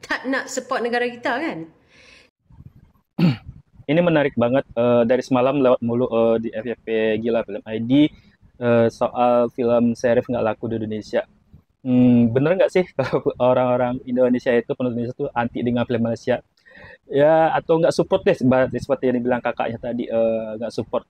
tak nak support negara kita kan? Ini menarik banget. Dari semalam lewat mulu di FYP Gila Film ID soal film Serif nggak laku di Indonesia. Bener nggak sih kalau orang-orang Indonesia itu, penonton Indonesia itu anti dengan film Malaysia? Ya, atau nggak support deh, seperti yang dibilang kakaknya tadi, nggak support.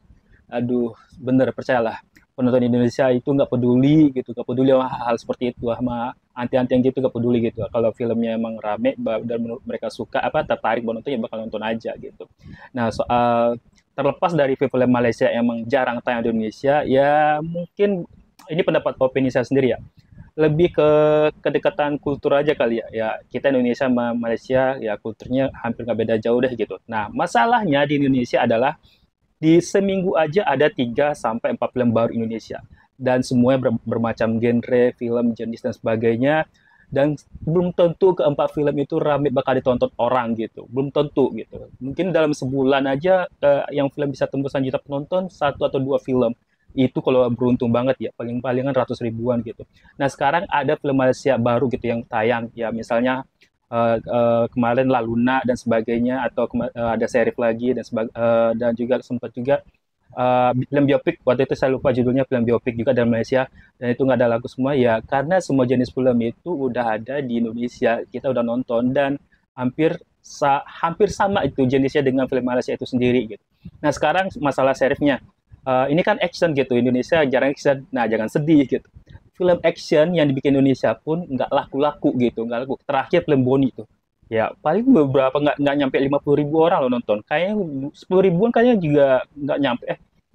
Aduh, bener, percayalah. Penonton Indonesia itu nggak peduli gitu, nggak peduli sama hal seperti itu, sama anti-anti yang gitu nggak peduli gitu. Kalau filmnya emang rame dan menurut mereka suka, tertarik buat nonton, ya bakal nonton aja gitu. Nah, soal terlepas dari film Malaysia yang emang jarang tayang di Indonesia, ya mungkin ini pendapat opini saya sendiri ya, lebih ke kedekatan kultur aja kali ya. Ya, kita Indonesia sama Malaysia ya kulturnya hampir nggak beda jauh deh gitu. Nah, masalahnya di Indonesia adalah di seminggu aja ada 3 sampai 4 film baru Indonesia. Dan semuanya bermacam genre, film, jenis dan sebagainya. Dan belum tentu keempat film itu rame bakal ditonton orang gitu. Belum tentu gitu. Mungkin dalam sebulan aja yang film bisa tembusan juta penonton, 1 atau 2 film. Itu kalau beruntung banget ya, paling-palingan ratus ribuan gitu. Nah, sekarang ada film Malaysia baru gitu yang tayang. Ya, misalnya kemarin La Luna dan sebagainya, atau ada Serif lagi dan juga sempat juga film biopik, waktu itu saya lupa judulnya, film biopik juga dari Malaysia, dan itu nggak ada lagu semua ya, karena semua jenis film itu udah ada di Indonesia, kita udah nonton, dan hampir sama itu jenisnya dengan film Malaysia itu sendiri gitu. Nah, sekarang masalah serifnya, ini kan action gitu, Indonesia jarang action, nah jangan sedih gitu, film action yang dibikin Indonesia pun nggak laku-laku gitu, nggak laku. Terakhir film Boni itu, ya paling beberapa, nggak nyampe 50 ribu orang lo nonton. Kayaknya 10 ribuan kayaknya juga nggak nyampe.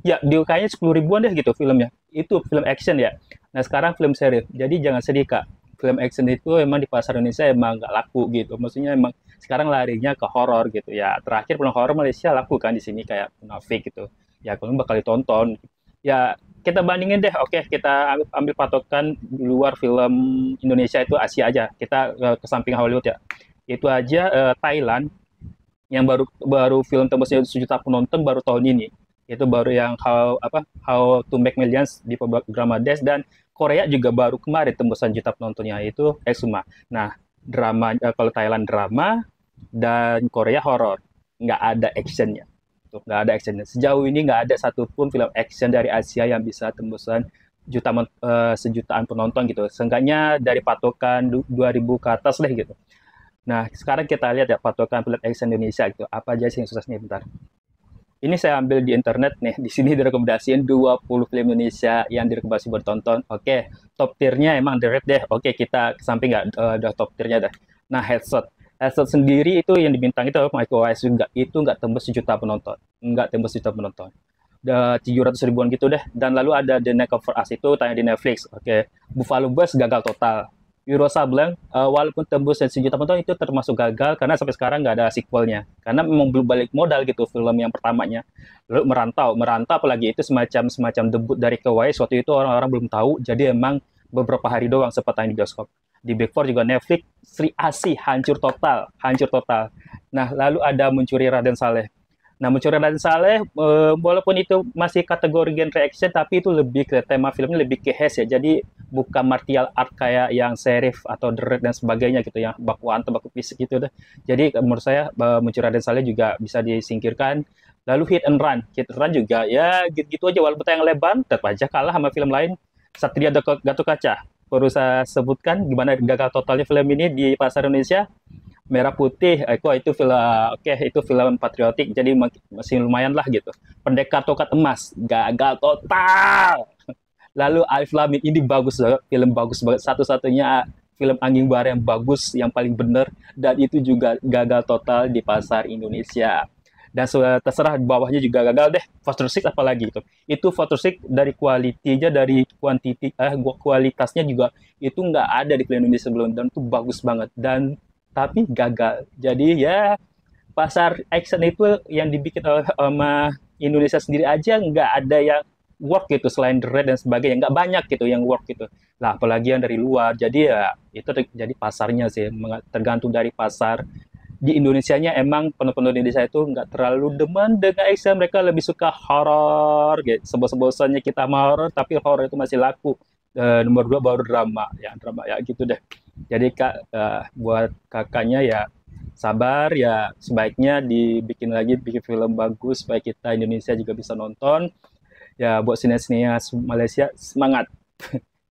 Ya dia kayaknya 10 ribuan deh gitu filmnya. Itu film action ya. Nah, sekarang film seri. Jadi jangan sedih kak. Film action itu emang di pasar Indonesia emang nggak laku gitu. Maksudnya emang sekarang larinya ke horor gitu ya. Terakhir film horor Malaysia laku kan di sini kayak Munafik gitu. Ya kalau bakal ditonton. Ya kita bandingin deh, oke, kita ambil patokan di luar film Indonesia, itu Asia aja, kita ke samping Hollywood ya, itu aja Thailand yang baru baru film tembusnya 1 juta penonton baru tahun ini, itu baru yang How to Make Millions di Bangladesh, dan Korea juga baru kemarin tembusan juta penontonnya, itu Exuma. Nah, drama, kalau Thailand drama dan Korea horor, nggak ada actionnya. Tuh, nggak ada actionnya. Sejauh ini nggak ada satupun film action dari Asia yang bisa tembusan sejutaan penonton gitu. Seenggaknya dari patokan 2000 ke atas deh gitu. Nah, sekarang kita lihat ya patokan film action Indonesia gitu. Apa aja sih yang sukses nih, bentar. Ini saya ambil di internet nih. Di sini direkomendasiin 20 film Indonesia yang direkomendasi buat tonton. Oke, top tier-nya emang The Red deh. Oke, kita ke samping nggak, udah top tier-nya dah. Nah, Headshot. Headshot sendiri itu yang dibintang itu Michael Wise juga. Itu nggak tembus 1 juta penonton. Nggak tembus 1 juta penonton. Udah 700 ribuan gitu deh. Dan lalu ada The Night of Us, itu tayang di Netflix. Oke. Buffalo Bus gagal total. Wiro Sableng, walaupun tembus 1 juta penonton, itu termasuk gagal karena sampai sekarang nggak ada sequelnya. Karena memang belum balik modal gitu film yang pertamanya. Lalu Merantau apalagi itu semacam semacam debut dari Kewais. Waktu itu orang-orang belum tahu, jadi emang beberapa hari doang sempat tayang di bioskop. Di Big Four juga Netflix, Sri Asih hancur total, hancur total. Nah, lalu ada Mencuri Raden Saleh. Nah, Mencuri Raden Saleh, walaupun itu masih kategori genre action, tapi itu lebih ke tema filmnya lebih ke heist ya. Jadi bukan martial art kayak yang Serif atau The Raid dan sebagainya gitu ya, baku hantam, baku fisik gitu deh. Jadi menurut saya Mencuri Raden Saleh juga bisa disingkirkan. Lalu Hit and Run juga ya gitu-gitu aja, walaupun tayang lebar tetap aja kalah sama film lain. Satria Gatot Kaca, perlu saya sebutkan gimana gagal totalnya film ini di pasar Indonesia. Merah Putih, itu film, oke, itu film patriotik, jadi masih lumayan lah gitu. Pendekar Tongkat Emas, gagal total. Lalu Alif Lamin, ini bagus banget, film bagus banget, satu-satunya film Anjing Bara yang bagus, yang paling bener, dan itu juga gagal total di pasar Indonesia. Dan terserah bawahnya juga gagal deh. Foster Six apalagi gitu. Itu Foster Six dari kualitinya, dari kualitasnya juga itu nggak ada di film Indonesia sebelum, dan itu bagus banget. Dan tapi gagal. Jadi ya pasar action itu yang dibikin oleh Indonesia sendiri aja nggak ada yang work gitu, selain The Raid dan sebagainya, nggak banyak gitu yang work gitu. Lah apalagi yang dari luar. Jadi ya itu jadi pasarnya sih, tergantung dari pasar. Di Indonesianya emang penonton Indonesia itu nggak terlalu demen dengan action, mereka lebih suka horor gitu. Sebosan-bosannya kita mau horor, tapi horor itu masih laku. Nomor 2 baru drama ya gitu deh. Jadi Kak, buat kakaknya ya sabar ya, sebaiknya bikin film bagus supaya kita Indonesia juga bisa nonton. Ya buat sinias-sinias Malaysia semangat.